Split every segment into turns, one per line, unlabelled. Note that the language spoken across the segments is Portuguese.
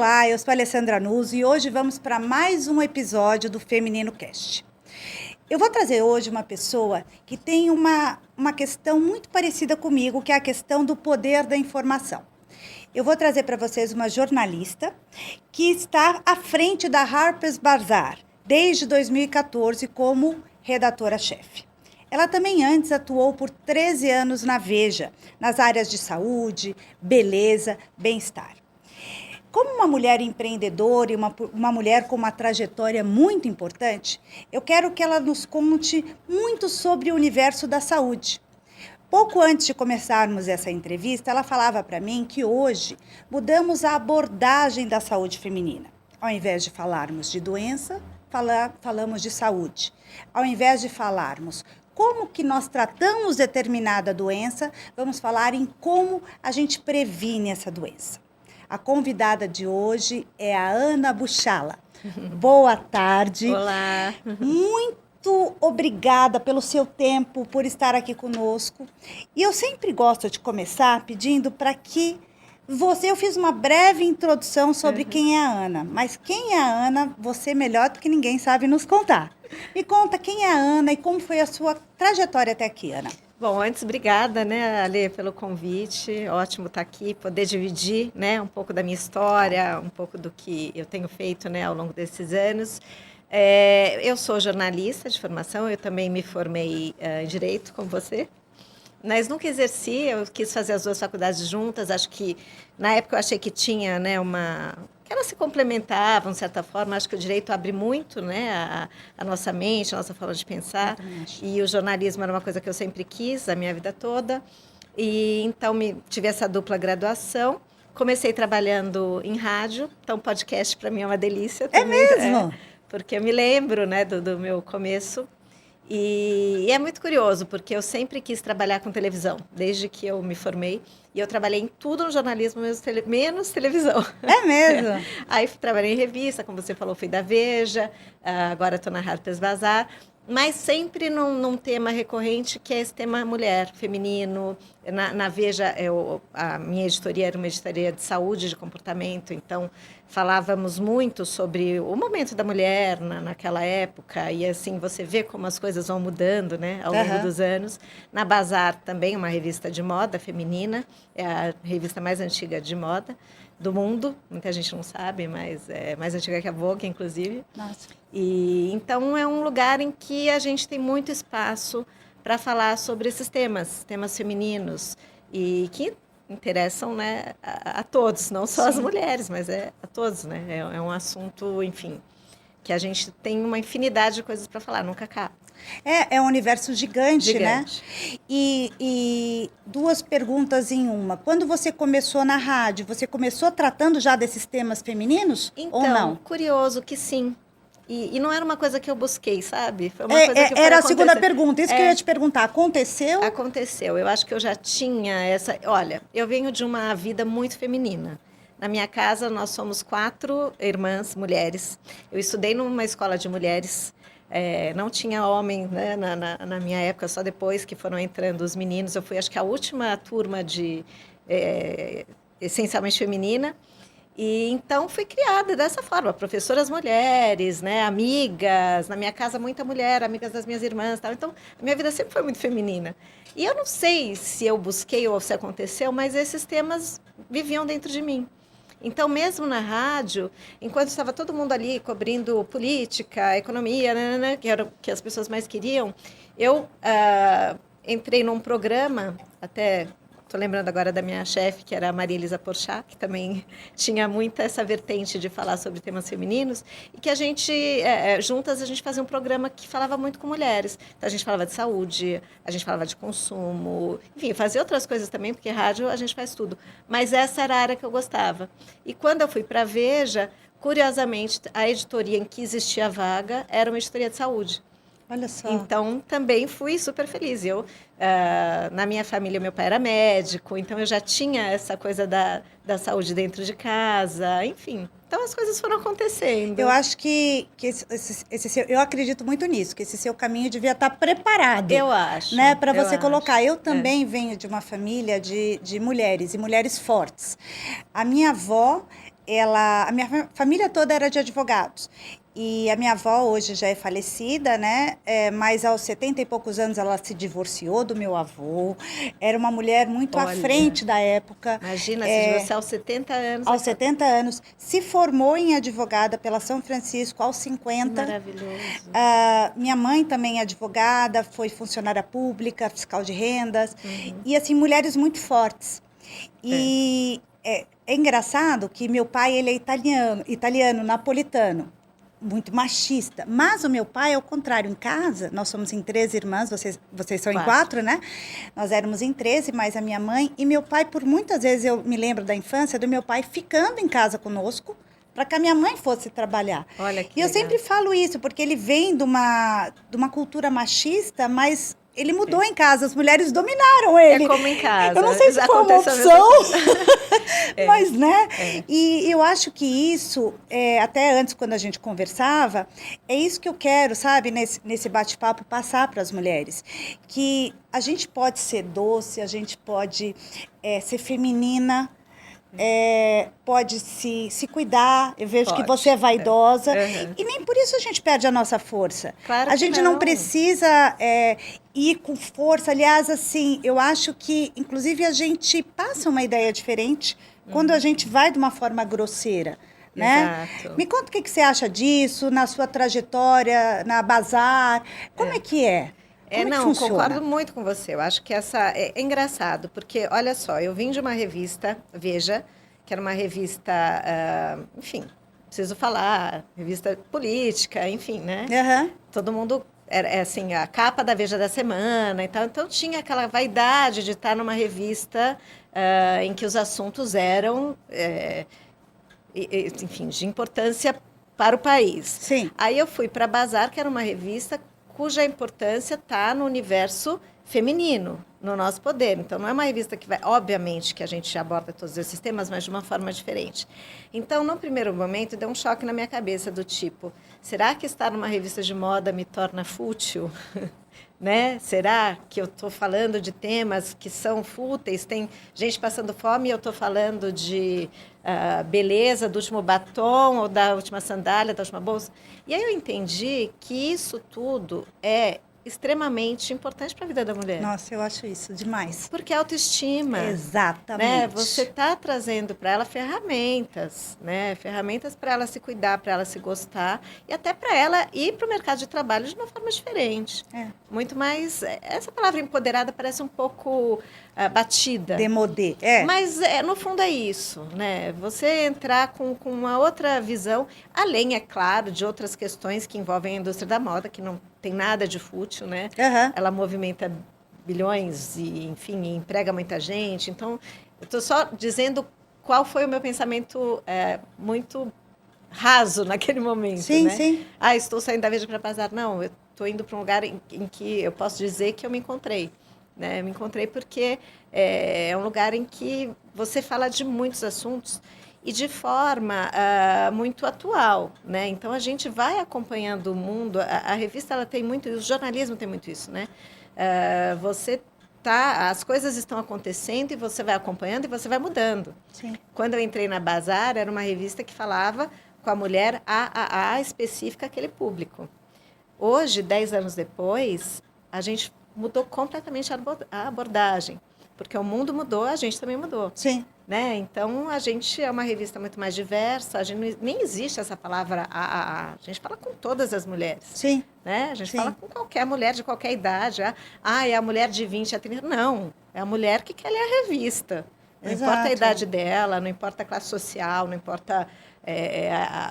Olá, eu sou a Alessandra Nuso e hoje vamos para mais um episódio do Feminino Cast. Eu vou trazer hoje uma pessoa que tem uma questão muito parecida comigo, que é a questão do poder da informação. Eu vou trazer para vocês uma jornalista que está à frente da Harper's Bazaar desde 2014 como redatora-chefe. Ela também antes atuou por 13 anos na Veja, nas áreas de saúde, beleza, bem-estar. Como uma mulher empreendedora e uma mulher com uma trajetória muito importante, eu quero que ela nos conte muito sobre o universo da saúde. Pouco antes de começarmos essa entrevista, ela falava para mim que hoje mudamos a abordagem da saúde feminina. Ao invés de falarmos de doença, falamos de saúde. Ao invés de falarmos como que nós tratamos determinada doença, vamos falar em como a gente previne essa doença. A convidada de hoje é a Ana Buchala. Boa tarde.
Olá.
Muito obrigada pelo seu tempo, por estar aqui conosco. E eu sempre gosto de começar pedindo para que eu fiz uma breve introdução sobre quem é a Ana, mas quem é a Ana, você melhor do que ninguém sabe nos contar. Me conta quem é a Ana e como foi a sua trajetória até aqui, Ana.
Bom, antes, obrigada, né, Ale, pelo convite. Ótimo estar aqui, poder dividir, né, um pouco da minha história, um pouco do que eu tenho feito, né, ao longo desses anos. Eu sou jornalista de formação, eu também me formei em Direito, como você. Mas nunca exerci, eu quis fazer as duas faculdades juntas. Acho que, na época, eu achei que tinha, né, que elas se complementavam, de certa forma. Acho que o direito abre muito, né, a nossa mente, a nossa forma de pensar. E o jornalismo era uma coisa que eu sempre quis, a minha vida toda. E então, tive essa dupla graduação. Comecei trabalhando em rádio, então podcast para mim é uma delícia.
É mesmo?
Porque eu me lembro, né, do meu começo. E é muito curioso, porque eu sempre quis trabalhar com televisão, desde que eu me formei. E eu trabalhei em tudo no jornalismo, menos televisão.
É mesmo?
Aí trabalhei em revista, como você falou, fui da Veja, agora estou na Harper's Bazaar. Mas sempre num tema recorrente, que é esse tema mulher, feminino. Na Veja, a minha editoria era uma editoria de saúde, de comportamento, então falávamos muito sobre o momento da mulher naquela época, e assim, você vê como as coisas vão mudando, né, ao longo dos anos. Na Bazar também, uma revista de moda feminina, é a revista mais antiga de moda do mundo, muita gente não sabe, mas é mais antiga que a Vogue, inclusive.
Nossa.
E então é um lugar em que a gente tem muito espaço para falar sobre esses temas femininos, e que interessam, né, a todos, não só as mulheres, mas a todos, né? É um assunto, enfim, que a gente tem uma infinidade de coisas para falar, nunca acaba.
É um universo gigante, né? E duas perguntas em uma. Quando você começou na rádio, você começou tratando já desses temas femininos ou não?
Então, curioso que sim. E não era uma coisa que eu busquei, sabe? Foi uma coisa que foi
era a segunda pergunta, isso que eu ia te perguntar. Aconteceu?
Aconteceu. Eu acho que eu já tinha essa... Olha, eu venho de uma vida muito feminina. Na minha casa, nós somos 4 irmãs, mulheres. Eu estudei numa escola de mulheres. Não tinha homem, né, na minha época, só depois que foram entrando os meninos. Eu fui, acho que, a última turma essencialmente feminina. E então fui criada dessa forma, professoras mulheres, né, amigas, na minha casa muita mulher, amigas das minhas irmãs, tal. Então a minha vida sempre foi muito feminina. E eu não sei se eu busquei ou se aconteceu, mas esses temas viviam dentro de mim. Então, mesmo na rádio, enquanto estava todo mundo ali cobrindo política, economia, né, que era o que as pessoas mais queriam, eu entrei num programa, até... Estou lembrando agora da minha chefe, que era a Maria Elisa Porchat, que também tinha muito essa vertente de falar sobre temas femininos, e que a gente, juntas, a gente fazia um programa que falava muito com mulheres. Então, a gente falava de saúde, a gente falava de consumo, enfim, fazia outras coisas também, porque rádio a gente faz tudo. Mas essa era a área que eu gostava. E quando eu fui para a Veja, curiosamente, a editoria em que existia vaga era uma editoria de saúde.
Olha só.
Então, também fui super feliz. Na minha família, meu pai era médico, então eu já tinha essa coisa da saúde dentro de casa, enfim. Então, as coisas foram acontecendo.
Eu acho que eu acredito muito nisso, que esse seu caminho devia estar preparado.
Eu acho.
Né, para você colocar. Eu também venho de uma família de mulheres, e mulheres fortes. A minha avó a minha família toda era de advogados. E a minha avó hoje já é falecida, né? Mas aos 70 e poucos anos ela se divorciou do meu avô. Era uma mulher muito à frente da época.
Imagina, se divorciar aos 70 anos.
Aos 70 anos. Se formou em advogada pela São Francisco aos 50.
Maravilhoso.
Minha mãe também é advogada, foi funcionária pública, fiscal de rendas. E, assim, mulheres muito fortes. E é engraçado que meu pai, ele é italiano, napolitano. Muito machista. Mas o meu pai, ao contrário, em casa, nós somos em 13 irmãs, vocês são em 4, né? Nós éramos em 13, mais a minha mãe. E meu pai, por muitas vezes, eu me lembro da infância do meu pai ficando em casa conosco, para que a minha mãe fosse trabalhar.
Olha que
e eu
legal.
sempre falo isso, porque ele vem de uma cultura machista, mas ele mudou em casa, as mulheres dominaram ele.
É como em casa.
Eu não sei se foi uma opção, mas, né? E eu acho que isso, até antes, quando a gente conversava, é isso que eu quero, sabe, nesse bate-papo, passar para as mulheres. Que a gente pode ser doce, a gente pode ser feminina, pode se cuidar. Eu vejo que você é vaidosa. E nem por isso a gente perde a nossa força.
Claro
a gente não precisa ir com força. Aliás, assim, eu acho que, inclusive, a gente passa uma ideia diferente quando a gente vai de uma forma grosseira. Né?
Exato.
Me conta o que você acha disso, na sua trajetória, na Bazar. Como é que é? Como
não,
funciona?
concordo muito com você. Eu acho que essa é engraçado, porque, olha só, eu vim de uma revista, Veja, que era uma revista, enfim, preciso falar, revista política, enfim, né? Todo mundo, era assim, a capa da Veja da semana e tal. Então, tinha aquela vaidade de estar numa revista em que os assuntos eram, enfim, de importância para o país.
Sim.
Aí eu fui para a Bazar, que era uma revista cuja importância está no universo feminino, no nosso poder. Então, não é uma revista que vai... Obviamente que a gente aborda todos esses temas, mas de uma forma diferente. Então, no primeiro momento, deu um choque na minha cabeça do tipo, será que estar numa revista de moda me torna fútil? Né? Será que eu estou falando de temas que são fúteis? Tem gente passando fome e eu estou falando de beleza, do último batom, ou da última sandália, da última bolsa. E aí eu entendi que isso tudo é extremamente importante para a vida da mulher.
Nossa, eu acho isso demais.
Porque a autoestima.
Exatamente.
Né? Você está trazendo para ela ferramentas, né? Ferramentas para ela se cuidar, para ela se gostar e até para ela ir para o mercado de trabalho de uma forma diferente. Muito mais... Essa palavra empoderada parece um pouco batida.
Demodê.
Mas, no fundo, é isso, né? Você entrar com uma outra visão, além, é claro, de outras questões que envolvem a indústria da moda, que não tem nada de fútil, né? Ela movimenta bilhões e, enfim, emprega muita gente. Então, eu estou só dizendo qual foi o meu pensamento muito raso naquele momento,
sim,
né?
Sim.
Estou saindo da Veja para Bazar. Não, eu estou indo para um lugar em que eu posso dizer que eu me encontrei. Né? Eu me encontrei porque é um lugar em que você fala de muitos assuntos e de forma muito atual, né? Então, a gente vai acompanhando o mundo. A revista ela tem muito, o jornalismo tem muito isso, né? As coisas estão acontecendo e você vai acompanhando e você vai mudando.
Sim.
Quando eu entrei na Bazar, era uma revista que falava com a mulher específica aquele público. Hoje, 10 anos depois, a gente mudou completamente a abordagem, porque o mundo mudou, a gente também mudou.
Sim.
Né? Então, a gente é uma revista muito mais diversa, nem existe essa palavra a gente fala com todas as mulheres.
Sim.
Né? A gente fala com qualquer mulher de qualquer idade. É a mulher de 20 a 30. Não, é a mulher que quer ler a revista. Não importa a idade dela, não importa a classe social, não importa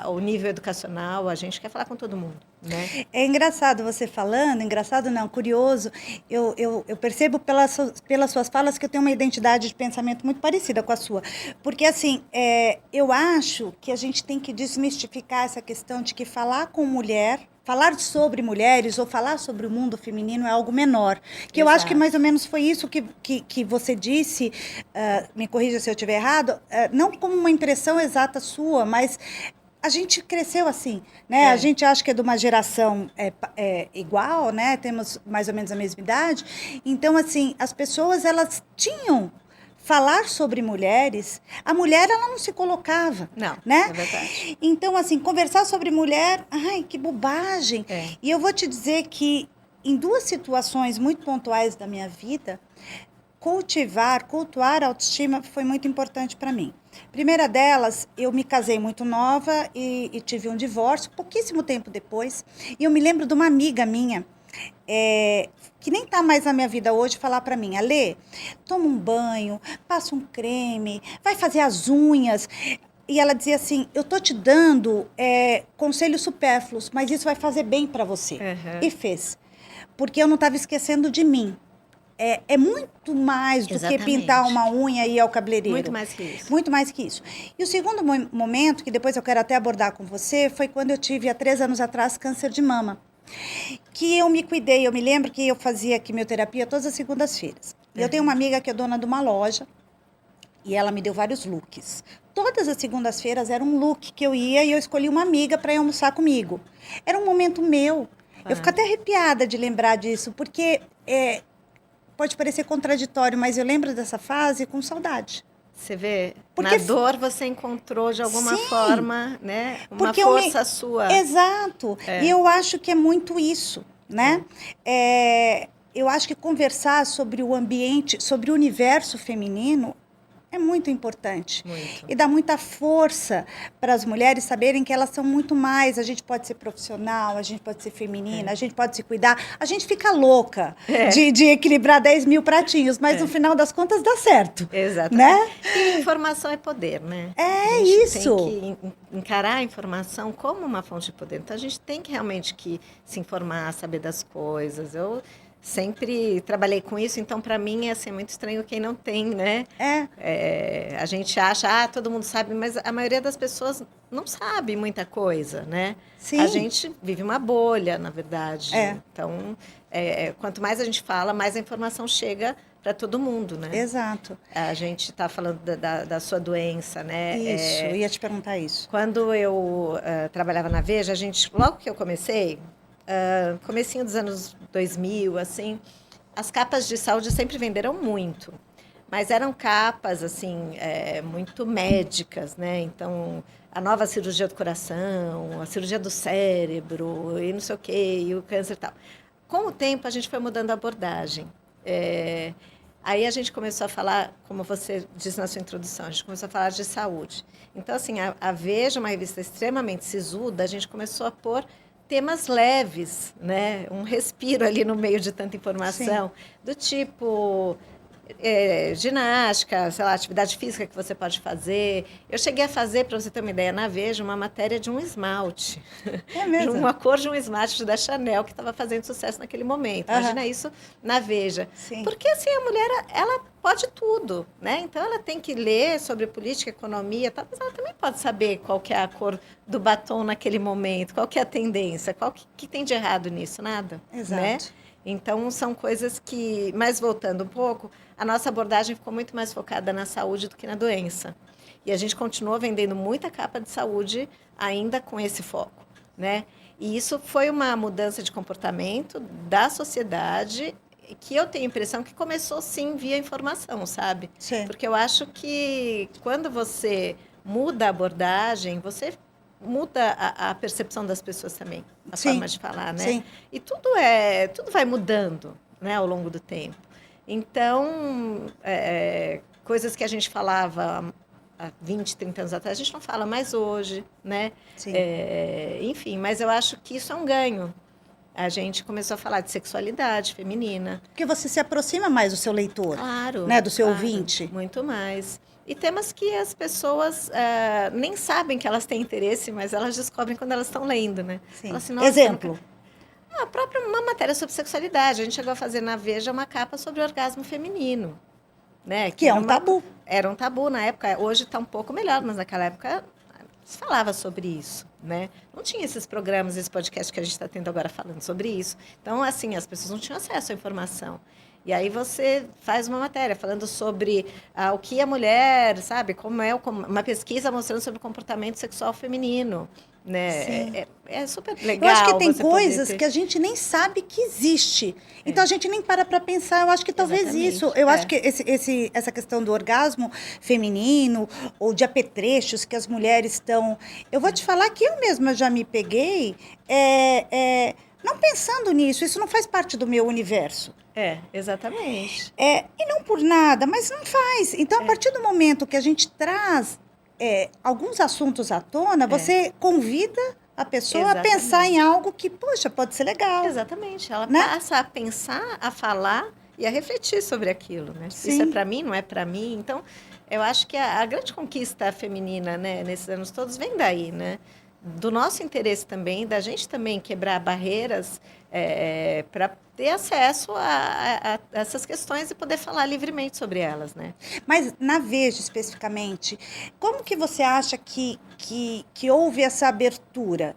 o nível educacional, a gente quer falar com todo mundo. Né?
É engraçado você falando, engraçado não, curioso, eu percebo pelas suas falas que eu tenho uma identidade de pensamento muito parecida com a sua, porque assim, eu acho que a gente tem que desmistificar essa questão de que falar com mulher, falar sobre mulheres ou falar sobre o mundo feminino é algo menor. Que eu acho que mais ou menos foi isso que você disse, me corrija se eu estiver errado, não como uma impressão exata sua, mas a gente cresceu assim, né? A gente acha que é de uma geração igual, né? Temos mais ou menos a mesma idade. Então, assim, as pessoas, elas tinham falar sobre mulheres, a mulher ela não se colocava.
Não,
né?
é verdade.
Então, assim, conversar sobre mulher, ai, que bobagem. E eu vou te dizer que em 2 situações muito pontuais da minha vida, cultuar a autoestima foi muito importante para mim. Primeira delas, eu me casei muito nova e tive um divórcio, pouquíssimo tempo depois. E eu me lembro de uma amiga minha, que nem está mais na minha vida hoje, falar para mim, Alê, toma um banho, passa um creme, vai fazer as unhas. E ela dizia assim, eu tô te dando conselhos supérfluos, mas isso vai fazer bem para você.
Uhum.
E fez. Porque eu não estava esquecendo de mim. É muito mais do
Exatamente.
que pintar uma unha e ir ao cabeleireiro.
Muito mais que isso.
Muito mais que isso. E o segundo momento, que depois eu quero até abordar com você, foi quando eu tive, há 3 anos atrás, câncer de mama. Que eu me cuidei, eu me lembro que eu fazia quimioterapia todas as segundas-feiras. E eu tenho uma amiga que é dona de uma loja, e ela me deu vários looks. Todas as segundas-feiras era um look que eu ia e eu escolhi uma amiga para ir almoçar comigo. Era um momento meu. Eu fico até arrepiada de lembrar disso, porque pode parecer contraditório, mas eu lembro dessa fase com saudade.
Você vê,
Porque
na dor você encontrou de alguma forma, né, uma
porque
força sua.
Exato. E eu acho que é muito isso, né? Eu acho que conversar sobre o ambiente, sobre o universo feminino é muito importante.
Muito.
E dá muita força para as mulheres saberem que elas são muito mais. A gente pode ser profissional, a gente pode ser feminina, a gente pode se cuidar. A gente fica louca de equilibrar 10 mil pratinhos, mas no final das contas dá certo.
Exato.
Né?
E informação é poder, né?
É
a gente
isso.
Tem que encarar a informação como uma fonte de poder. Então, a gente tem que realmente se informar, saber das coisas. Eu sempre trabalhei com isso, então para mim é assim, muito estranho quem não tem, né? A gente acha, todo mundo sabe, mas a maioria das pessoas não sabe muita coisa, né?
Sim.
A gente vive uma bolha, na verdade. Então, quanto mais a gente fala, mais a informação chega para todo mundo, né?
Exato.
A gente está falando da sua doença, né?
Isso, eu ia te perguntar isso.
Quando eu trabalhava na Veja, logo que eu comecei, comecinho dos anos 2000, assim, as capas de saúde sempre venderam muito, mas eram capas, assim, muito médicas, né? Então, a nova cirurgia do coração, a cirurgia do cérebro, e não sei o quê, e o câncer e tal. Com o tempo, a gente foi mudando a abordagem. Aí a gente começou a falar, como você disse na sua introdução, a gente começou a falar de saúde. Então, assim, a Veja, uma revista extremamente sisuda, a gente começou a pôr temas leves, né? Um respiro ali no meio de tanta informação. Sim. Do tipo ginástica, sei lá, atividade física que você pode fazer. Eu cheguei a fazer, para você ter uma ideia, na Veja, uma matéria de um esmalte.
É mesmo?
Uma cor de um esmalte da Chanel que estava fazendo sucesso naquele momento. Imagina isso na Veja.
Sim.
Porque assim, a mulher, ela pode tudo, né? Então ela tem que ler sobre política, economia, tal, mas ela também pode saber qual que é a cor do batom naquele momento, qual que é a tendência, qual que tem de errado nisso, nada.
Exato.
Né? Então são coisas que, mas voltando um pouco, a nossa abordagem ficou muito mais focada na saúde do que na doença. E a gente continuou vendendo muita capa de saúde ainda com esse foco, né? E isso foi uma mudança de comportamento da sociedade que eu tenho a impressão que começou, sim, via informação, sabe?
Sim.
Porque eu acho que quando você muda a abordagem, você muda a percepção das pessoas também, a
sim.
forma de falar, né?
Sim.
E tudo vai mudando, né, ao longo do tempo. Então, coisas que a gente falava há 20, 30 anos atrás, a gente não fala mais hoje, né?
Sim.
Enfim, mas eu acho que isso é um ganho. A gente começou a falar de sexualidade feminina.
Porque você se aproxima mais do seu leitor.
Claro.
Né? Do seu
claro,
ouvinte.
Muito mais. E temas que as pessoas nem sabem que elas têm interesse, mas elas descobrem quando elas estão lendo, né?
Sim.
Assim,
exemplo?
Uma matéria sobre sexualidade. A gente chegou a fazer na Veja uma capa sobre orgasmo feminino. Né?
Que é um tabu.
Era um tabu na época. Hoje está um pouco melhor, mas naquela época se falava sobre isso, né? Não tinha esses programas, esse podcast que a gente está tendo agora falando sobre isso. Então, assim, as pessoas não tinham acesso à informação. E aí você faz uma matéria falando sobre o que a mulher, sabe, uma pesquisa mostrando sobre o comportamento sexual feminino, né?
Sim.
É super
Eu
legal.
acho que tem
você poder
coisas
ter-
que a gente nem sabe que existe. Então a gente nem para pensar. Eu acho que talvez
Exatamente,
isso. Eu acho que essa questão do orgasmo feminino ou de apetrechos que as mulheres estão. Eu vou te falar que eu mesma já me peguei não pensando nisso. Isso não faz parte do meu universo.
Exatamente.
E não por nada, mas não faz. Então, a partir do momento que a gente traz alguns assuntos à tona, você convida a pessoa a pensar em algo que, poxa, pode ser legal.
Exatamente. Ela
né?
passa a pensar, a falar e a refletir sobre aquilo, né?
Sim.
Isso é para mim, não é para mim. Então, eu acho que a grande conquista feminina, né, nesses anos todos, vem daí, né? Do nosso interesse também, da gente também quebrar barreiras para ter acesso a essas questões e poder falar livremente sobre elas, né?
Mas na Veja, especificamente, como que você acha que houve essa abertura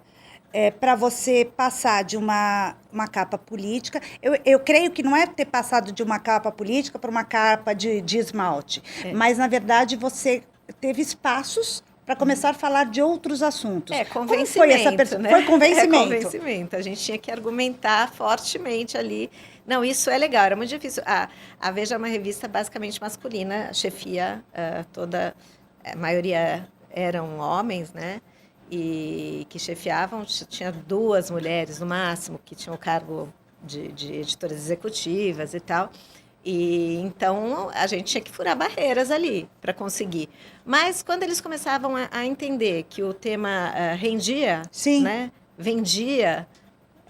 para você passar de uma capa política? Eu creio que não é ter passado de uma capa política para uma capa de esmalte, mas, na verdade, você teve espaços para começar a falar de outros assuntos.
Convencimento, né?
Foi convencimento.
Convencimento. A gente tinha que argumentar fortemente ali. Não, isso é legal, era muito difícil. A Veja é uma revista basicamente masculina, a chefia toda, a maioria eram homens, né? E que chefiavam, tinha 2 mulheres no máximo, que tinham o cargo de editoras executivas e tal. E então a gente tinha que furar barreiras ali para conseguir. Mas quando eles começavam a entender que o tema rendia,
Sim.
né, vendia,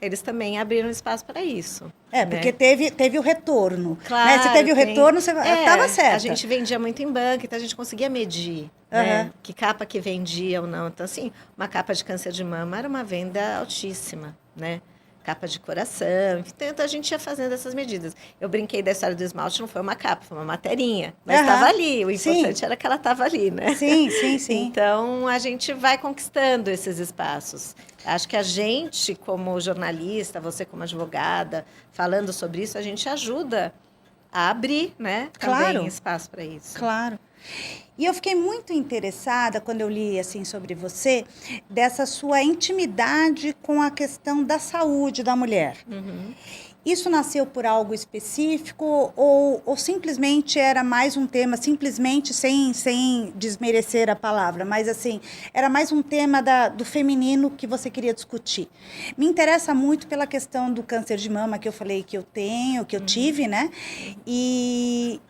eles também abriram espaço para isso.
Porque teve o retorno.
Claro,
né? Se teve o retorno, você estava certa.
A gente vendia muito em banca, então a gente conseguia medir né, que capa que vendia ou não. Então, assim, uma capa de câncer de mama era uma venda altíssima, né? Capa de coração, então a gente ia fazendo essas medidas. Eu brinquei da história do esmalte, não foi uma capa, foi uma materinha, mas estava ali, o importante era que ela estava ali, né?
Sim.
Então, a gente vai conquistando esses espaços. Acho que a gente, como jornalista, você como advogada, falando sobre isso, a gente ajuda a abrir, né, também espaço para isso.
Claro. E eu fiquei muito interessada, quando eu li assim sobre você, dessa sua intimidade com a questão da saúde da mulher. Isso nasceu por algo específico ou simplesmente era mais um tema, simplesmente sem desmerecer a palavra, mas assim, era mais um tema do feminino que você queria discutir? Me interessa muito pela questão do câncer de mama, que eu falei que eu tenho, que eu tive, né? E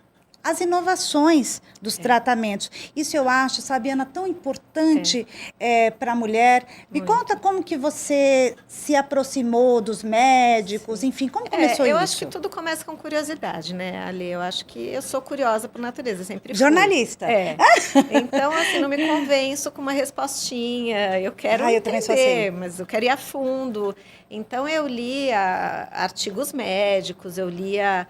as inovações dos tratamentos. Isso eu acho, sabe, Ana, tão importante para a mulher. Me conta como que você se aproximou dos médicos, enfim, como começou isso?
Eu acho que tudo começa com curiosidade, né, Ali? Eu acho que eu sou curiosa por natureza, sempre fui.
Jornalista.
Então, assim, não me convenço com uma respostinha. Eu quero
eu também sou assim.
mas eu quero ir a fundo. Então, eu lia artigos médicos, eu lia...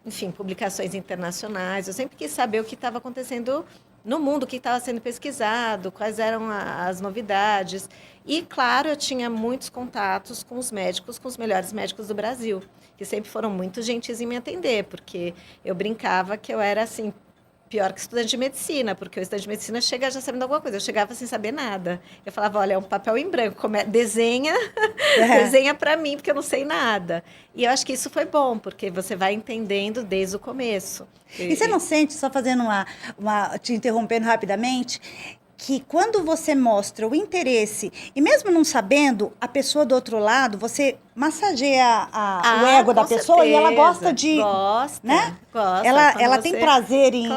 enfim, publicações internacionais. Eu sempre quis saber o que estava acontecendo no mundo, o que estava sendo pesquisado, quais eram as novidades. E, claro, eu tinha muitos contatos com os médicos, com os melhores médicos do Brasil, que sempre foram muito gentis em me atender, porque eu brincava que eu era, assim, pior que estudante de medicina, porque o estudante de medicina chega já sabendo alguma coisa. Eu chegava sem saber nada. Eu falava, olha, é um papel em branco, desenha, desenha para mim, porque eu não sei nada. E eu acho que isso foi bom, porque você vai entendendo desde o começo.
E você não sente, só fazendo te interrompendo rapidamente, que quando você mostra o interesse, e mesmo não sabendo, a pessoa do outro lado, você massageia o ego da pessoa e ela gosta de...
Gosta,
né?
Gosta.
Ela tem prazer em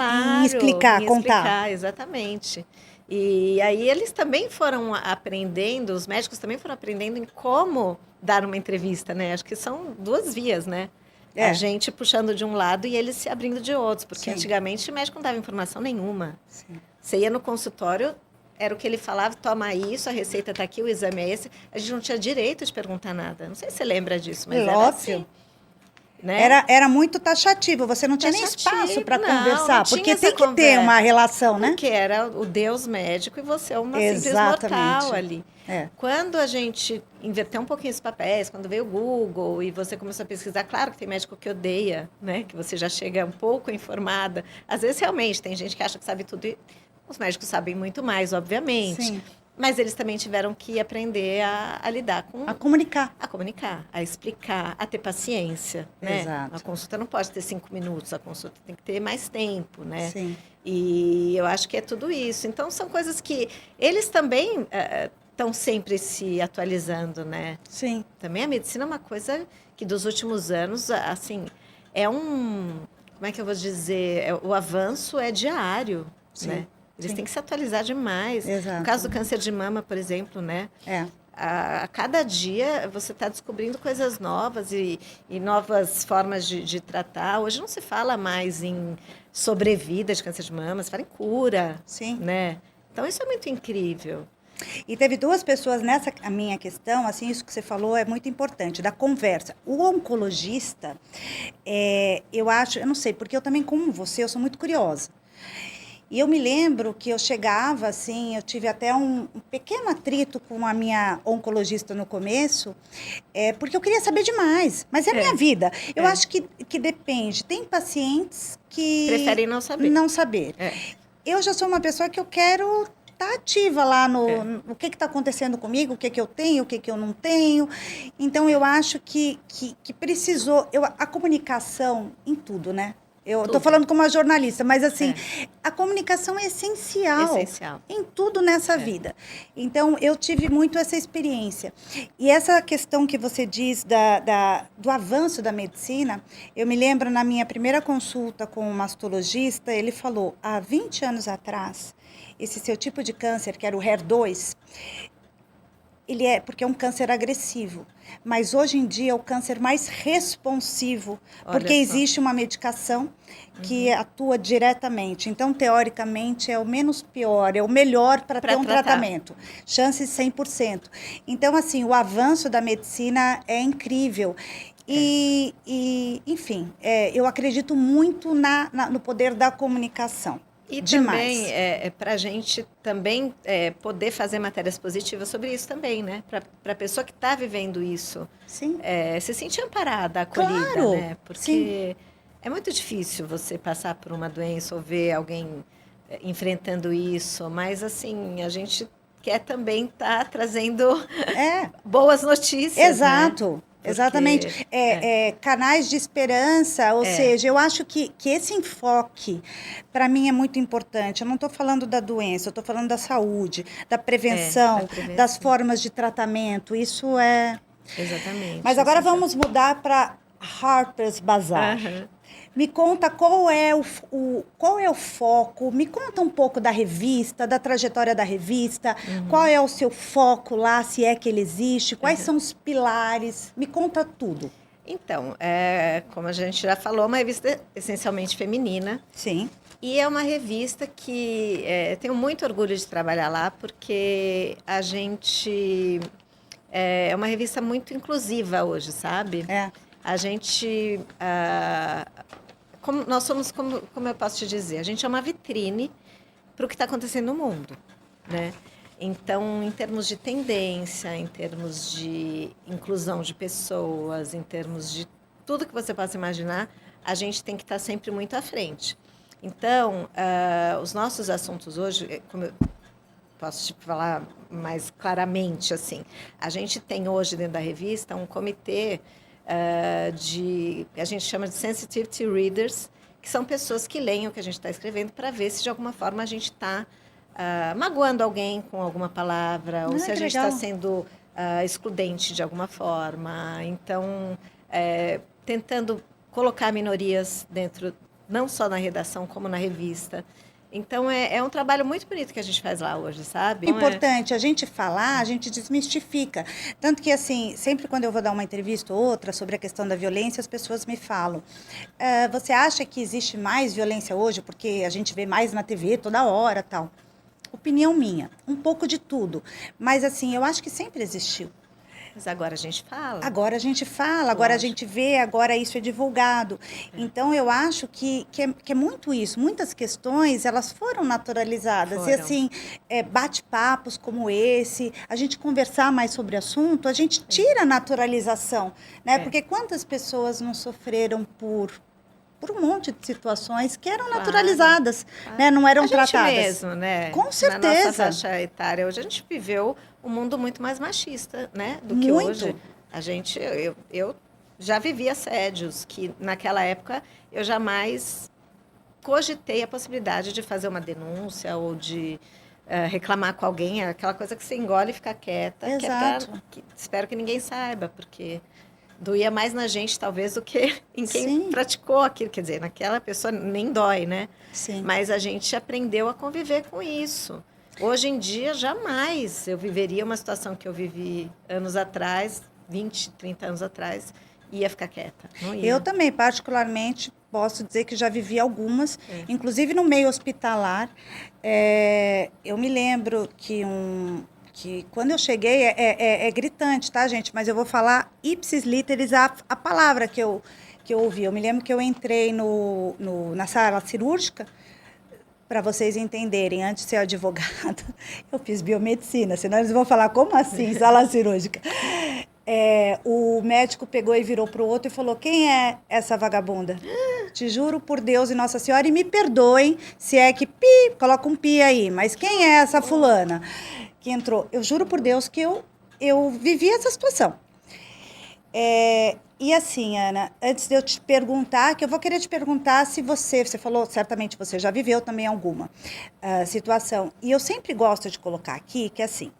explicar, contar.
Exatamente. E aí eles também foram aprendendo, os médicos também foram aprendendo em como dar uma entrevista, né? Acho que são 2 vias, né? A gente puxando de um lado e eles se abrindo de outros, porque antigamente o médico não dava informação nenhuma.
Sim.
Você ia no consultório, era o que ele falava, toma isso, a receita está aqui, o exame é esse. A gente não tinha direito de perguntar nada. Não sei se você lembra disso, mas era assim. né?
Era muito taxativo, você não tinha nem espaço para conversar,
não tinha
porque
essa
tem que ter uma relação, né?
Porque era o Deus médico e você é uma simples
Exatamente.
mortal ali.
É.
Quando a gente inverteu um pouquinho os papéis, quando veio o Google e você começou a pesquisar, claro que tem médico que odeia, né? Que você já chega um pouco informada. Às vezes, realmente, tem gente que acha que sabe tudo e os médicos sabem muito mais, obviamente.
Sim.
Mas eles também tiveram que aprender a lidar com...
A comunicar.
A comunicar, a explicar, a ter paciência, né?
Exato.
A consulta não pode ter 5 minutos, a consulta tem que ter mais tempo, né?
Sim.
E eu acho que é tudo isso. Então, são coisas que eles também estão sempre se atualizando, né?
Sim.
Também a medicina é uma coisa que dos últimos anos, assim, é um... Como é que eu vou dizer? O avanço é diário,
Sim.
né? Eles
Sim.
têm que se atualizar demais.
Exato.
No caso do câncer de mama, por exemplo, né?
É.
A cada dia você está descobrindo coisas novas e novas formas de tratar. Hoje não se fala mais em sobrevida de câncer de mama, se fala em cura,
Sim.
né? Então, isso é muito incrível.
E teve duas pessoas nessa a minha questão, assim, isso que você falou é muito importante, da conversa. O oncologista, eu acho, eu não sei, porque eu também, como você, eu sou muito curiosa. E eu me lembro que eu chegava, assim, eu tive até um pequeno atrito com a minha oncologista no começo, porque eu queria saber demais, mas é a minha vida. Eu acho que depende. Tem pacientes que...
Preferem não saber.
Não saber. Eu já sou uma pessoa que eu quero estar ativa lá no que está acontecendo comigo, o que eu tenho, o que eu não tenho. Então, eu acho que precisou... a comunicação em tudo, né? Eu estou falando como uma jornalista, mas assim, a comunicação é essencial, em tudo nessa vida. Então, eu tive muito essa experiência. E essa questão que você diz do avanço da medicina, eu me lembro na minha primeira consulta com um mastologista, ele falou, há 20 anos atrás, esse seu tipo de câncer, que era o HER2, porque é um câncer agressivo. Mas hoje em dia é o câncer mais responsivo, porque existe uma medicação que atua diretamente. Então, teoricamente, é o menos pior, é o melhor para ter um tratamento. Chances 100%. Então, assim, o avanço da medicina é incrível. E enfim, eu acredito muito no poder da comunicação.
E
demais.
Também, para a gente também poder fazer matérias positivas sobre isso também, né? Para a pessoa que está vivendo isso.
Sim.
Se sentir amparada, acolhida,
claro.
né? Porque é muito difícil você passar por uma doença ou ver alguém enfrentando isso. Mas, assim, a gente quer também estar trazendo boas notícias,
exato.
Né?
Exatamente. Canais de esperança, ou seja, eu acho que esse enfoque, para mim, é muito importante. Eu não estou falando da doença, eu estou falando da saúde, da prevenção, das formas de tratamento. Isso é...
Exatamente.
Mas agora vamos mudar para Harper's Bazaar. Me conta qual é o foco, me conta um pouco da revista, da trajetória da revista, qual é o seu foco lá, se é que ele existe, quais são os pilares, me conta tudo.
Então, como a gente já falou, é uma revista essencialmente feminina.
Sim.
E é uma revista que tenho muito orgulho de trabalhar lá, porque a gente... é uma revista muito inclusiva hoje, sabe? A gente... nós somos, como eu posso te dizer, a gente é uma vitrine para o que está acontecendo no mundo, né? Então, em termos de tendência, em termos de inclusão de pessoas, em termos de tudo que você possa imaginar, a gente tem que estar sempre muito à frente. Então, os nossos assuntos hoje, como eu posso te falar mais claramente, assim, a gente tem hoje dentro da revista um comitê a gente chama de sensitivity readers, que são pessoas que leem o que a gente está escrevendo para ver se de alguma forma a gente está magoando alguém com alguma palavra, ou se a gente está sendo excludente de alguma forma. Então, tentando colocar minorias dentro, não só na redação, como na revista. Então, é um trabalho muito bonito que a gente faz lá hoje, sabe?
Importante a gente falar, a gente desmistifica. Tanto que, assim, sempre quando eu vou dar uma entrevista ou outra sobre a questão da violência, as pessoas me falam, você acha que existe mais violência hoje? Porque a gente vê mais na TV toda hora, tal. Opinião minha, um pouco de tudo. Mas, assim, eu acho que sempre existiu.
Mas agora a gente fala.
Agora a gente fala, agora a gente vê, agora isso é divulgado. Então, eu acho que é muito isso. Muitas questões, elas foram naturalizadas. E, assim, bate-papos como esse, a gente conversar mais sobre o assunto, a gente tira a naturalização, né? Porque quantas pessoas não sofreram por um monte de situações que eram naturalizadas, né? Não eram tratadas.
Mesmo, né?
Com certeza.
Na nossa faixa etária, hoje a gente viveu um mundo muito mais machista, né? Do que hoje. Eu já vivi assédios, que naquela época eu jamais cogitei a possibilidade de fazer uma denúncia ou de reclamar com alguém, aquela coisa que você engole e fica quieta.
Exato.
Espero que ninguém saiba, porque doía mais na gente, talvez, do que em quem praticou aquilo. Quer dizer, naquela pessoa nem dói, né?
Sim.
Mas a gente aprendeu a conviver com isso. Hoje em dia, jamais eu viveria uma situação que eu vivi anos atrás, 20, 30 anos atrás, ia ficar quieta. Não ia.
Eu também, particularmente, posso dizer que já vivi algumas, inclusive no meio hospitalar. Eu me lembro que quando eu cheguei, é gritante, tá, gente? Mas eu vou falar ipsis literis a palavra que eu ouvi. Eu me lembro que eu entrei na sala cirúrgica, para vocês entenderem, antes de ser advogada, eu fiz biomedicina, senão eles vão falar, como assim, sala cirúrgica? O médico pegou e virou para o outro e falou, quem é essa vagabunda? Te juro por Deus e Nossa Senhora, e me perdoem se é que coloca um pi aí, mas quem é essa fulana que entrou? Eu juro por Deus que eu vivi essa situação. E assim, Ana, antes de eu te perguntar, que eu vou querer te perguntar se você falou, certamente você já viveu também alguma situação, e eu sempre gosto de colocar aqui que assim,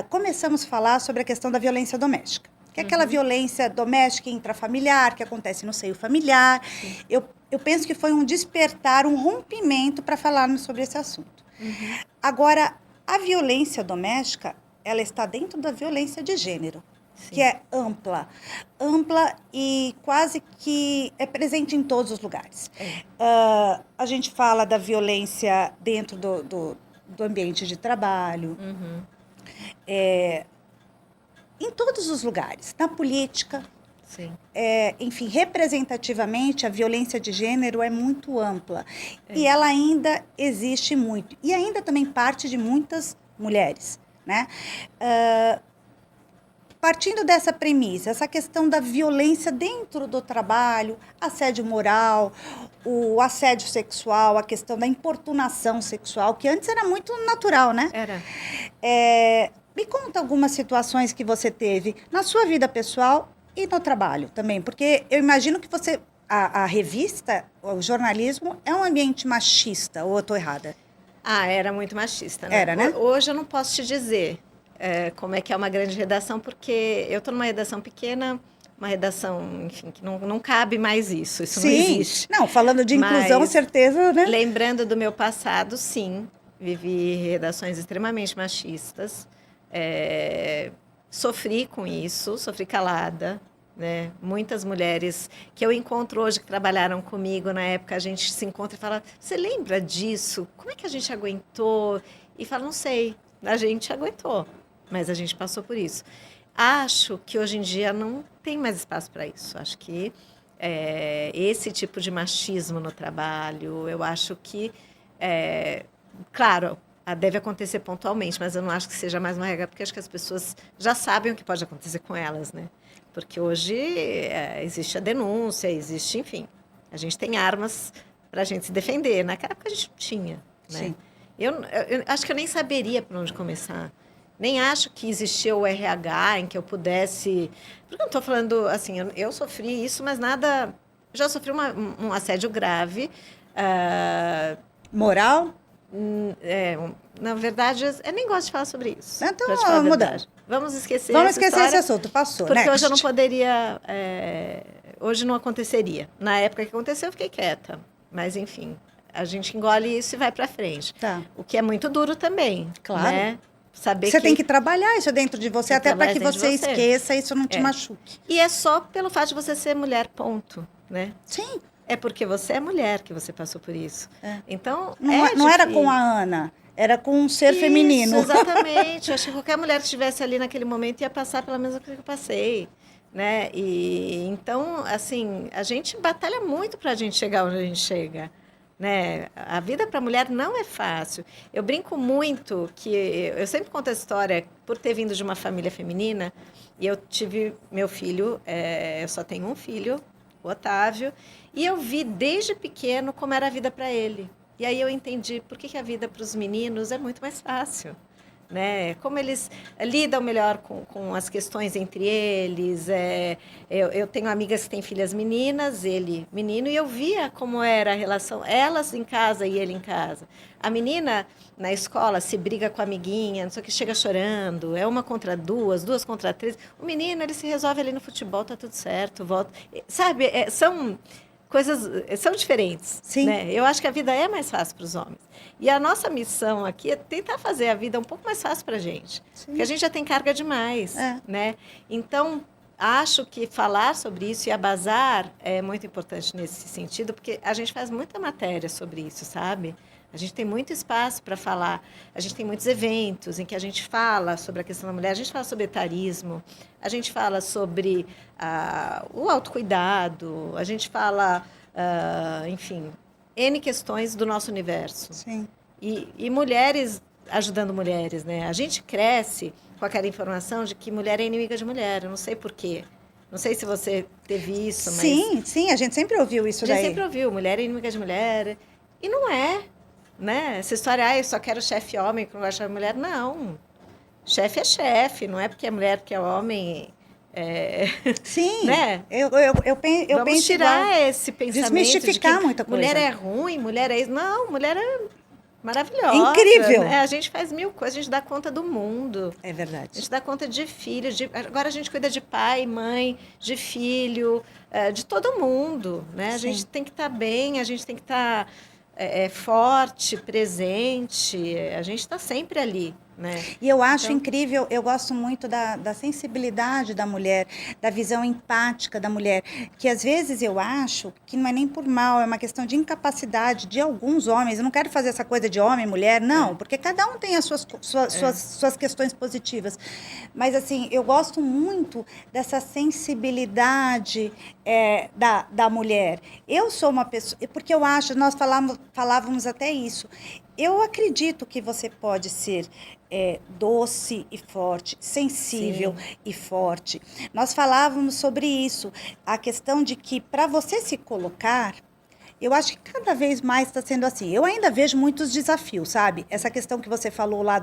começamos a falar sobre a questão da violência doméstica, que é aquela violência doméstica intrafamiliar, que acontece no seio familiar. Eu penso que foi um despertar, um rompimento para falarmos sobre esse assunto. Agora, a violência doméstica, ela está dentro da violência de gênero. Sim. Que é ampla e quase que é presente em todos os lugares. A gente fala da violência dentro do ambiente de trabalho, em todos os lugares, na política.
Sim.
Enfim, representativamente, a violência de gênero é muito ampla. E ela ainda existe muito. E ainda também parte de muitas mulheres, né? Partindo dessa premissa, essa questão da violência dentro do trabalho, assédio moral, o assédio sexual, a questão da importunação sexual, que antes era muito natural, né?
Era.
Me conta algumas situações que você teve na sua vida pessoal e no trabalho também, porque eu imagino que a revista, o jornalismo, é um ambiente machista, ou eu estou errada?
Era muito machista, né?
Era, né?
Hoje eu não posso te dizer como é que é uma grande redação, porque eu estou numa redação pequena, uma redação, enfim, que não cabe mais isso não existe.
Não, falando de inclusão, certeza, né?
Lembrando do meu passado, sim, vivi redações extremamente machistas, sofri com isso, sofri calada, né? Muitas mulheres que eu encontro hoje que trabalharam comigo, na época a gente se encontra e fala, você lembra disso? Como é que a gente aguentou? E fala, não sei, a gente aguentou. Mas a gente passou por isso. Acho que hoje em dia não tem mais espaço para isso. Acho que esse tipo de machismo no trabalho, eu acho que, claro, deve acontecer pontualmente, mas eu não acho que seja mais uma regra, porque acho que as pessoas já sabem o que pode acontecer com elas, né? Porque hoje existe a denúncia, existe, enfim, a gente tem armas para a gente se defender. Naquela época a gente não tinha, né?
Sim.
Eu acho que eu nem saberia por onde começar. Nem acho que existia o RH em que eu pudesse... Porque eu não estou falando, assim, eu sofri isso, mas nada... Já sofri um assédio grave.
Moral?
Na verdade, eu nem gosto de falar sobre isso.
Então, vamos mudar.
Vamos esquecer
esse assunto, passou,
porque
Next.
hoje eu não poderia... hoje não aconteceria. Na época que aconteceu, eu fiquei quieta. Mas, enfim, a gente engole isso e vai para frente.
Tá.
O que é muito duro também.
Claro.
Né? Saber
você tem que trabalhar isso dentro de você, até para que você esqueça e isso não te machuque.
E é só pelo fato de você ser mulher, ponto, né?
Sim.
É porque você é mulher que você passou por isso. Então,
não era com a Ana. era com um ser
Isso,
feminino.
Exatamente. Eu acho que qualquer mulher que estivesse ali naquele momento ia passar pela mesma coisa que eu passei, né? E então, assim, a gente batalha muito para a gente chegar onde a gente chega, né? A vida para a mulher não é fácil. Eu brinco muito que eu sempre conto a história por ter vindo de uma família feminina e eu tive meu filho, eu só tenho um filho, o Otávio, e eu vi desde pequeno como era a vida para ele. E aí eu entendi por que a vida para os meninos é muito mais fácil, né? Como eles lidam melhor com as questões entre eles. Eu tenho amigas que têm filhas meninas, ele menino, e eu via como era a relação, elas em casa e ele em casa. A menina na escola se briga com a amiguinha, não sei o que, chega chorando, é uma contra duas, duas contra três. O menino, ele se resolve ali no futebol, tá tudo certo, volta. Sabe, são coisas, são diferentes.
Sim.
Né? Eu acho que a vida é mais fácil para os homens. E a nossa missão aqui é tentar fazer a vida um pouco mais fácil para a gente.
Sim.
Porque a gente já tem carga demais.
É.
Né? Então, acho que falar sobre isso e a Bazar é muito importante nesse sentido, porque a gente faz muita matéria sobre isso, sabe? A gente tem muito espaço para falar. A gente tem muitos eventos em que a gente fala sobre a questão da mulher, a gente fala sobre etarismo, a gente fala sobre o autocuidado, a gente fala, enfim, N questões do nosso universo.
Sim.
E mulheres ajudando mulheres, né? A gente cresce com aquela informação de que mulher é inimiga de mulher. Eu não sei por quê. Não sei se você teve isso, mas...
Sim, a gente sempre ouviu isso daí.
A gente sempre ouviu, mulher é inimiga de mulher. E não é, né? Essa história, eu só quero chefe homem que não gosta de mulher. Não. Chefe é chefe, não é porque é mulher que é homem...
Sim,
né?
eu
Vamos
penso
tirar
igual.
esse pensamento
Desmistificar
de que
muita coisa.
mulher é ruim, mulher é isso. Não, mulher é maravilhosa.
Incrível.
Né? A gente faz mil coisas, a gente dá conta do mundo.
É verdade.
A gente dá conta de filhos. Agora a gente cuida de pai, mãe, de filho, de todo mundo. Né? A gente tem que estar bem, a gente tem que estar forte, presente. A gente está sempre ali. Né?
E eu acho incrível, eu gosto muito da sensibilidade da mulher, da visão empática da mulher, que às vezes eu acho que não é nem por mal, é uma questão de incapacidade de alguns homens. Eu não quero fazer essa coisa de homem, mulher, não, porque cada um tem as suas questões positivas. Mas assim, eu gosto muito dessa sensibilidade da mulher. Eu sou uma pessoa, porque eu acho, nós falávamos até isso, eu acredito que você pode ser doce e forte, sensível e forte. Nós falávamos sobre isso, a questão de que para você se colocar, eu acho que cada vez mais está sendo assim. Eu ainda vejo muitos desafios, sabe? Essa questão que você falou lá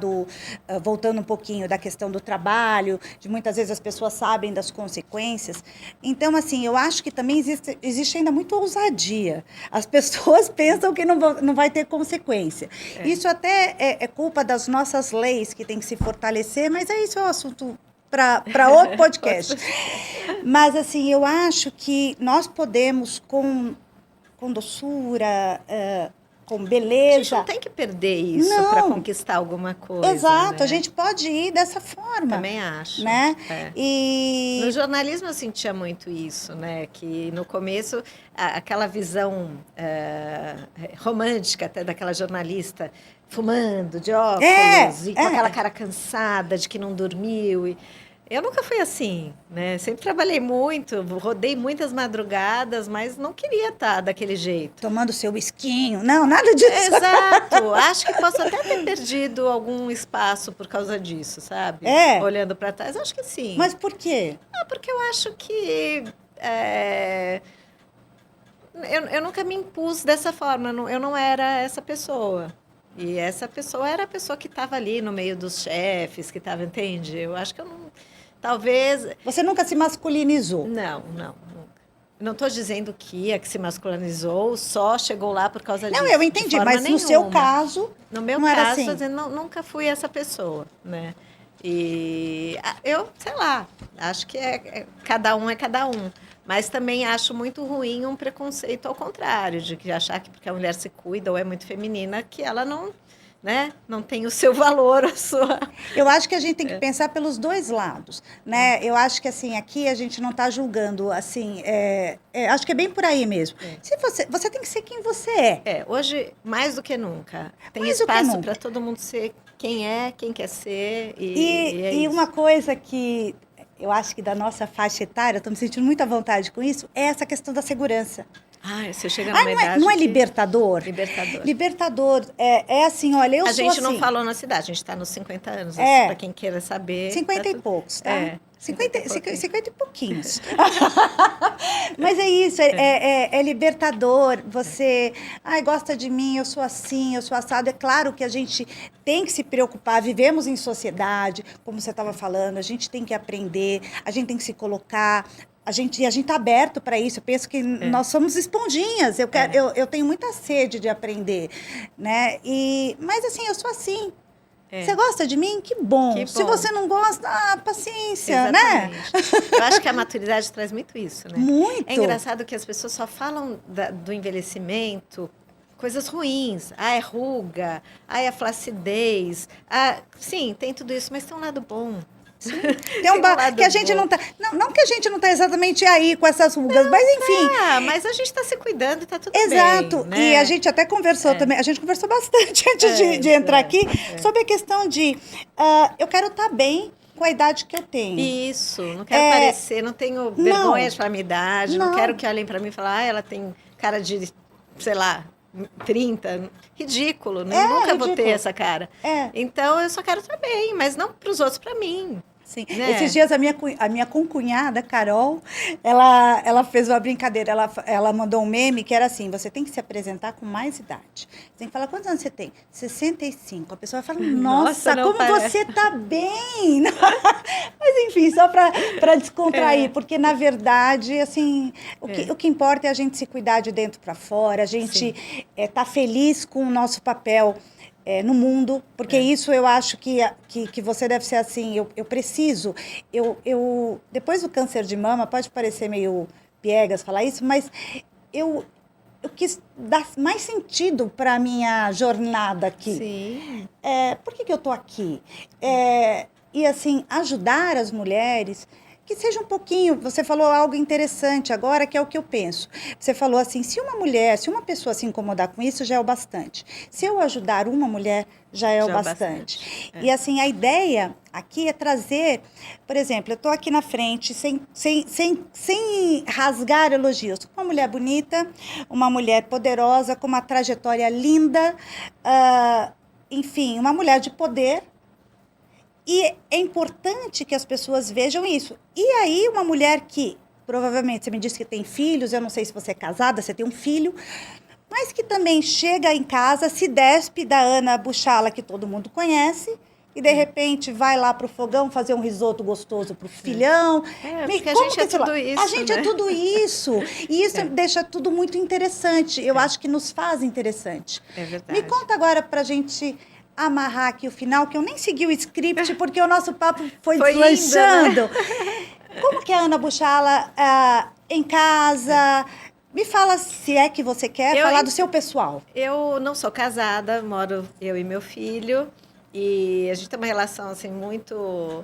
voltando um pouquinho da questão do trabalho, de muitas vezes as pessoas sabem das consequências. Então, assim, eu acho que também existe ainda muita ousadia. As pessoas pensam que não vai ter consequência. Isso até é culpa das nossas leis que tem que se fortalecer, mas isso é um assunto para outro podcast. Mas, assim, eu acho que nós podemos, com doçura, com beleza.
A gente não tem que perder isso para conquistar alguma coisa.
Exato,
né?
a gente pode ir dessa forma.
Também acho.
Né? E
no jornalismo eu sentia muito isso, né? Que no começo, aquela visão romântica até daquela jornalista fumando, de óculos, e com aquela cara cansada de que não dormiu. Eu nunca fui assim, né? Sempre trabalhei muito, rodei muitas madrugadas, mas não queria estar daquele jeito.
Tomando seu whiskinho. Não, nada disso.
Exato. Acho que posso até ter perdido algum espaço por causa disso, sabe? Olhando para trás, acho que sim.
Mas por quê?
Porque eu acho que... eu nunca me impus dessa forma, eu não era essa pessoa. E essa pessoa era a pessoa que estava ali no meio dos chefes, que estava, entende? Eu acho que eu não... Talvez...
Você nunca se masculinizou?
Não, nunca. Não estou dizendo que a que se masculinizou só chegou lá por causa disso.
Não, eu entendi, mas
nenhuma.
no seu caso,
no meu
não
caso,
era assim.
Dizendo, nunca fui essa pessoa, né? E eu, sei lá, acho que cada um é cada um. Mas também acho muito ruim um preconceito ao contrário, de que achar que porque a mulher se cuida ou é muito feminina, que ela não né, não tem o seu valor, a sua...
Eu acho que a gente tem que pensar pelos dois lados, né? Eu acho que, assim, aqui a gente não está julgando, assim, acho que é bem por aí mesmo. Se você tem que ser quem você é.
Hoje, mais do que nunca, tem
Mais do que
espaço
nunca.
para todo mundo ser quem é, quem quer ser, e é
E
isso.
uma coisa que eu acho que da nossa faixa etária, estou me sentindo muito à vontade com isso, é essa questão da segurança.
Você chega numa
Não é,
idade
não é
que-
libertador?
Libertador.
Libertador. É assim, olha, eu
A
sou
gente
assim,
não falou na cidade, a gente está nos 50 anos,
É.
para quem queira saber.
50
tá
e
tudo-
poucos, tá?
É,
50,
50 e
50 e pouquinhos. Mas é isso, é libertador. Você, gosta de mim, eu sou assim, eu sou assado. É claro que a gente tem que se preocupar, vivemos em sociedade, como você estava falando, a gente tem que aprender, a gente tem que se colocar. A gente está aberto para isso. Eu penso que nós somos esponjinhas. Eu tenho muita sede de aprender, né? Mas assim, eu sou assim. Você gosta de mim? Que bom.
Que
Se
bom.
você não gosta, paciência,
Exatamente.
né?
Eu acho que a maturidade traz muito isso, né?
Muito.
É engraçado que as pessoas só falam do envelhecimento coisas ruins. É ruga, é flacidez. Sim, tem tudo isso, mas tem um lado bom.
Tem um lado que a gente
bom.
não tá. Não que a gente não tá exatamente aí com essas rugas, mas enfim.
Mas a gente está se cuidando e está tudo
Exato.
bem. Né?
E a gente até conversou também. A gente conversou bastante antes de entrar aqui sobre a questão de eu quero estar bem com a idade que eu tenho.
Isso, não quero parecer, não tenho vergonha de falar minha idade, não quero que olhem para mim e falem, ela tem cara de, sei lá, 30, ridículo, né? Nunca vou ter essa cara. Então eu só quero estar bem, mas não para os outros, para mim.
Sim.
Né?
Esses dias a minha concunhada, Carol, ela fez uma brincadeira, ela mandou um meme que era assim, você tem que se apresentar com mais idade. Você tem que falar, quantos anos você tem? 65. A pessoa vai falar, nossa como você tá bem! Mas enfim, só para descontrair, porque na verdade, assim, o que importa é a gente se cuidar de dentro para fora, a gente tá feliz com o nosso papel no mundo, porque isso eu acho que você deve ser assim, eu preciso, depois do câncer de mama, pode parecer meio piegas falar isso, mas eu quis dar mais sentido para a minha jornada aqui.
Sim.
Por que eu estou aqui? E assim, ajudar as mulheres, que seja um pouquinho, você falou algo interessante agora, que é o que eu penso. Você falou assim, se uma pessoa se incomodar com isso, já é o bastante. Se eu ajudar uma mulher, já é o bastante. E assim, a ideia aqui é trazer, por exemplo, eu estou aqui na frente, sem rasgar elogios. Uma mulher bonita, uma mulher poderosa, com uma trajetória linda, enfim, uma mulher de poder. E é importante que as pessoas vejam isso. E aí, uma mulher que, provavelmente, você me disse que tem filhos, eu não sei se você é casada, você tem um filho, mas que também chega em casa, se despe da Ana Buchala, que todo mundo conhece, e de repente vai lá pro fogão fazer um risoto gostoso pro filhão.
Porque a gente é tudo isso.
A gente é tudo isso. E isso deixa tudo muito interessante. Eu acho que nos faz interessante.
É verdade.
Me conta agora pra gente amarrar aqui o final, que eu nem segui o script, porque o nosso papo foi deslanchando. Né? Como que é a Ana Buchala em casa? Me fala, se é que você quer, falar do seu pessoal.
Eu não sou casada, moro eu e meu filho, e a gente tem uma relação, assim, muito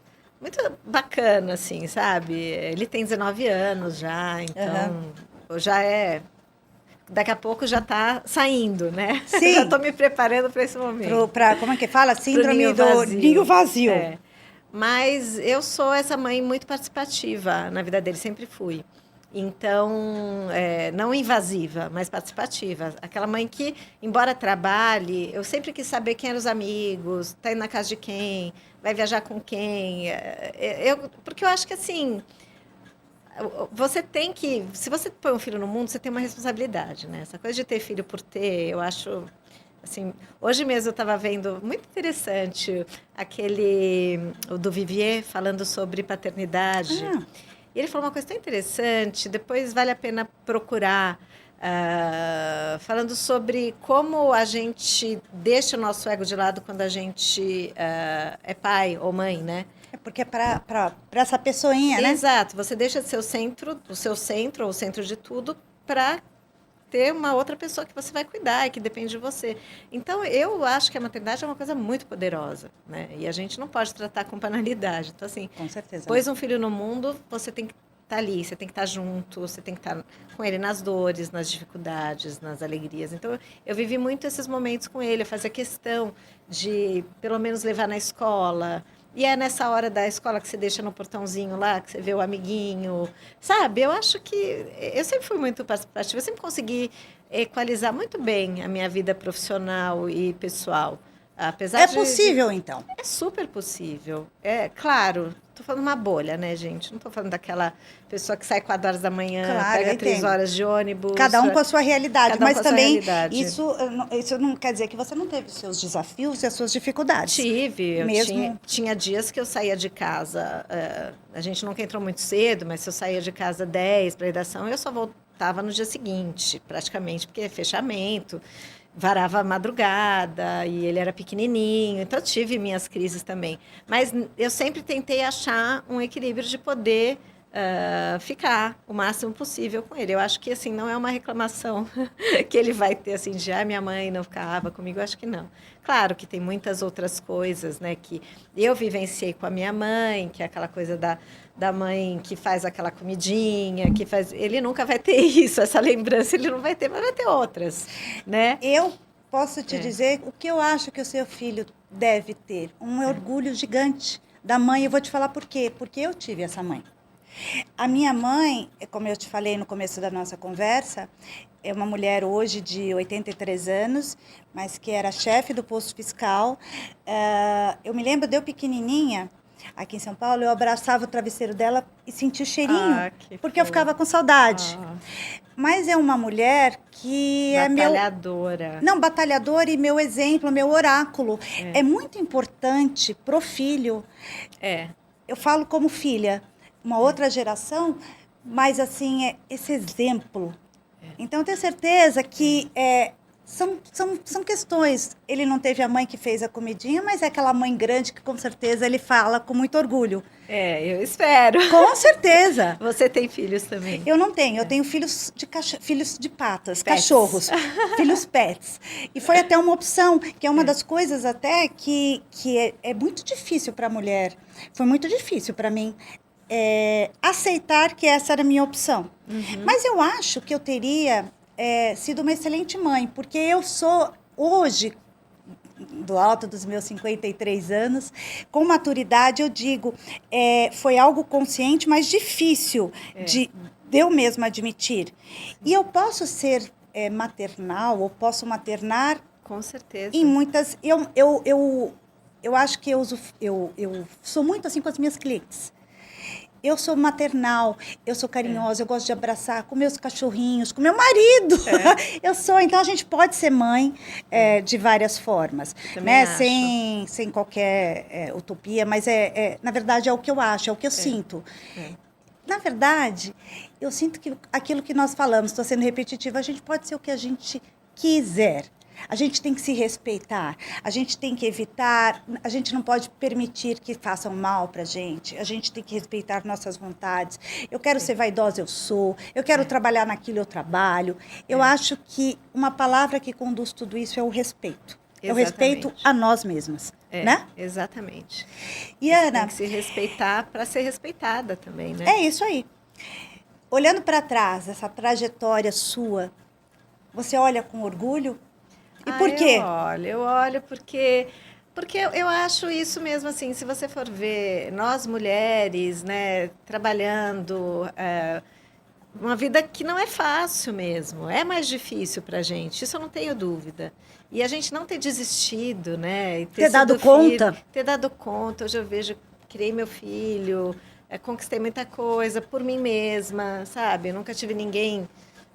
bacana, assim, sabe? Ele tem 19 anos já, então já é... Daqui a pouco já está saindo, né?
Sim.
Já estou me preparando para esse momento.
Como é que fala? Síndrome do ninho vazio.
Mas eu sou essa mãe muito participativa na vida dele, sempre fui. Então, não invasiva, mas participativa. Aquela mãe que, embora trabalhe, eu sempre quis saber quem eram os amigos, está indo na casa de quem, vai viajar com quem. Porque eu acho que, assim... Você tem que... Se você põe um filho no mundo, você tem uma responsabilidade, né? Essa coisa de ter filho por ter, eu acho... Assim, hoje mesmo eu estava vendo, muito interessante, o do Vivier falando sobre paternidade. E ele falou uma coisa tão interessante, depois vale a pena procurar, falando sobre como a gente deixa o nosso ego de lado quando a gente é pai ou mãe, né?
Porque é para essa pessoinha, né?
Exato. Você deixa de ser o seu centro ou o centro de tudo para ter uma outra pessoa que você vai cuidar e que depende de você. Então, eu acho que a maternidade é uma coisa muito poderosa, né? E a gente não pode tratar com banalidade. Então, assim,
Com certeza.
pôs um filho no mundo, você tem que estar ali, você tem que estar junto, você tem que estar com ele nas dores, nas dificuldades, nas alegrias. Então, eu vivi muito esses momentos com ele, eu fazia questão de, pelo menos, levar na escola. E é nessa hora da escola que você deixa no portãozinho lá, que você vê o amiguinho, sabe? Eu acho que eu sempre fui muito participativa, eu sempre consegui equalizar muito bem a minha vida profissional e pessoal. Apesar
É possível, então?
É super possível. É claro, estou falando uma bolha, né, gente? Não estou falando daquela pessoa que sai 4 horas da manhã,
Claro, eu
pega 3
entendo.
horas de ônibus.
Cada um com a sua realidade,
Cada um
mas
com a sua
também
realidade.
isso não quer dizer que você não teve os seus desafios e as suas dificuldades.
Tive, eu
Mesmo...
tinha dias que eu saía de casa, a gente nunca entrou muito cedo, mas se eu saía de casa 10 para a redação, eu só voltava no dia seguinte, praticamente, porque é fechamento, varava a madrugada e ele era pequenininho, então eu tive minhas crises também. Mas eu sempre tentei achar um equilíbrio de poder ficar o máximo possível com ele. Eu acho que assim não é uma reclamação que ele vai ter assim de minha mãe não ficava comigo, eu acho que não. Claro que tem muitas outras coisas, né, que eu vivenciei com a minha mãe, que é aquela coisa da mãe que faz aquela comidinha, que faz, ele nunca vai ter isso, essa lembrança ele não vai ter, mas vai ter outras, né?
Eu posso te dizer o que eu acho que o seu filho deve ter, um orgulho gigante da mãe. Eu vou te falar por quê, porque eu tive essa mãe. A minha mãe, como eu te falei no começo da nossa conversa, é uma mulher hoje de 83 anos, mas que era chefe do posto fiscal. Eu me lembro de eu pequenininha, aqui em São Paulo, eu abraçava o travesseiro dela e sentia o cheirinho, porque eu ficava com saudade. Mas é uma mulher que é meu...
Batalhadora.
Não, batalhadora e meu exemplo, meu oráculo. É muito importante pro filho. Eu falo como filha. Uma outra geração, mas assim, esse exemplo. Então, eu tenho certeza que são questões. Ele não teve a mãe que fez a comidinha, mas é aquela mãe grande que com certeza ele fala com muito orgulho.
Eu espero.
Com certeza.
Você tem filhos também?
Eu não tenho, eu tenho filhos de patas, pets. Cachorros, filhos pets. E foi até uma opção, que é uma das coisas até que é muito difícil para a mulher. Foi muito difícil para mim. Aceitar que essa era a minha opção. Mas eu acho que eu teria sido uma excelente mãe, porque eu sou, hoje, do alto dos meus 53 anos, com maturidade, eu digo, foi algo consciente, mas difícil de eu mesma admitir. E eu posso ser maternal, ou posso maternar...
Com certeza.
Em muitas... Eu acho que eu sou muito assim com as minhas clientes. Eu sou maternal, eu sou carinhosa, eu gosto de abraçar com meus cachorrinhos, com meu marido. Eu sou, então a gente pode ser mãe de várias formas, né? Sem qualquer utopia, mas na verdade é o que eu acho, é o que eu sinto. Na verdade, eu sinto que aquilo que nós falamos, estou sendo repetitiva, a gente pode ser o que a gente quiser. A gente tem que se respeitar, a gente tem que evitar, a gente não pode permitir que façam mal para a gente tem que respeitar nossas vontades. Eu quero ser vaidosa, eu sou, eu quero trabalhar naquilo, eu trabalho. Eu acho que uma palavra que conduz tudo isso é o respeito. Exatamente. É o respeito a nós mesmas, né?
Exatamente.
E Ana...
Tem que se respeitar para ser respeitada também, né?
É isso aí. Olhando para trás, essa trajetória sua, você olha com orgulho? E por quê?
Eu olho porque eu acho isso mesmo assim, se você for ver, nós mulheres, né, trabalhando, uma vida que não é fácil mesmo, é mais difícil pra gente, isso eu não tenho dúvida. E a gente não ter desistido, né? E
ter dado conta.
Ter dado conta, hoje eu vejo, criei meu filho, conquistei muita coisa por mim mesma, sabe? Eu nunca tive ninguém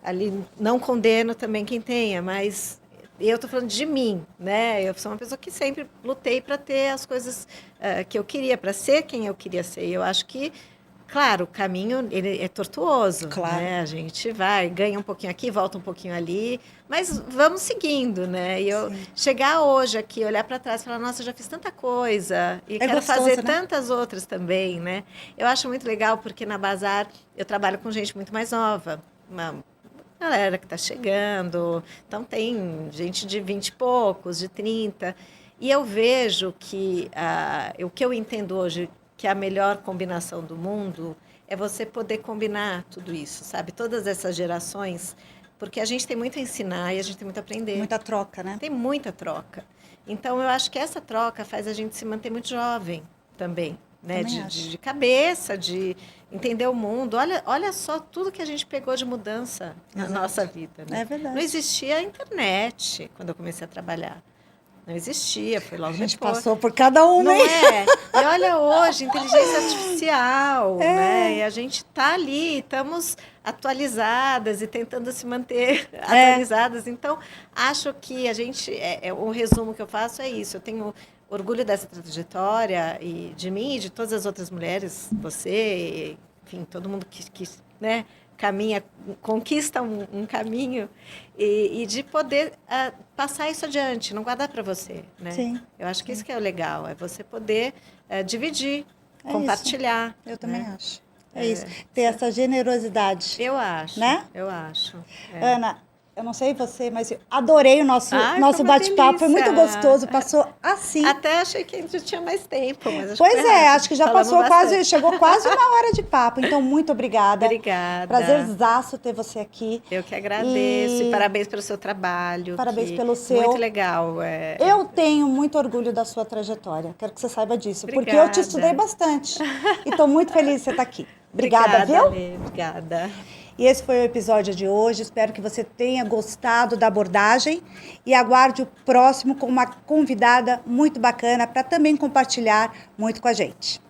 ali, não condeno também quem tenha, mas... eu estou falando de mim, né? Eu sou uma pessoa que sempre lutei para ter as coisas que eu queria, para ser quem eu queria ser. E eu acho que, claro, o caminho ele é tortuoso,
claro,
né? A gente vai, ganha um pouquinho aqui, volta um pouquinho ali, mas vamos seguindo, né? E eu chegar hoje aqui, olhar para trás e falar, nossa, eu já fiz tanta coisa e quero fazer tantas outras também, né? Eu acho muito legal porque na Bazar eu trabalho com gente muito mais nova, galera que está chegando. Então, tem gente de 20 e poucos, de 30. E eu vejo que o que eu entendo hoje que é a melhor combinação do mundo é você poder combinar tudo isso, sabe? Todas essas gerações, porque a gente tem muito a ensinar e a gente tem muito a aprender.
Muita troca, né?
Tem muita troca. Então, eu acho que essa troca faz a gente se manter muito jovem também, né? De cabeça, de entender o mundo. Olha só tudo que a gente pegou de mudança na nossa vida, né?
É verdade.
Não existia a internet quando eu comecei a trabalhar. Não existia, foi logo depois.
A gente passou por cada uma,
não
hein?
é? E olha hoje, inteligência artificial, né? E a gente está ali, estamos atualizadas e tentando se manter atualizadas. Então, acho que a gente, o resumo que eu faço é isso. Eu tenho orgulho dessa trajetória e de mim e de todas as outras mulheres, você, enfim, todo mundo que né, caminha, conquista um caminho e de poder passar isso adiante, não guardar para você, né?
Sim.
Eu acho que isso que é o legal, é você poder dividir, compartilhar.
Isso. Eu também
né?
acho. É isso. Ter essa generosidade.
Eu acho.
Né?
Eu acho.
Ana, eu não sei você, mas eu adorei o nosso bate-papo. Foi muito
delícia.
gostoso, passou assim.
Até achei que a gente tinha mais tempo. Mas
Pois é, acho que já
Falamos
passou
bastante.
chegou quase uma hora de papo. Então, muito obrigada.
Obrigada.
Prazerzaço ter você aqui.
Eu que agradeço. E parabéns pelo seu trabalho.
Parabéns pelo seu.
Muito legal.
Eu tenho muito orgulho da sua trajetória. Quero que você saiba disso.
Obrigada.
Porque eu te estudei bastante. E estou muito feliz de você estar aqui. Obrigada, viu?
Lê, obrigada.
E esse foi o episódio de hoje. Espero que você tenha gostado da abordagem e aguarde o próximo com uma convidada muito bacana para também compartilhar muito com a gente.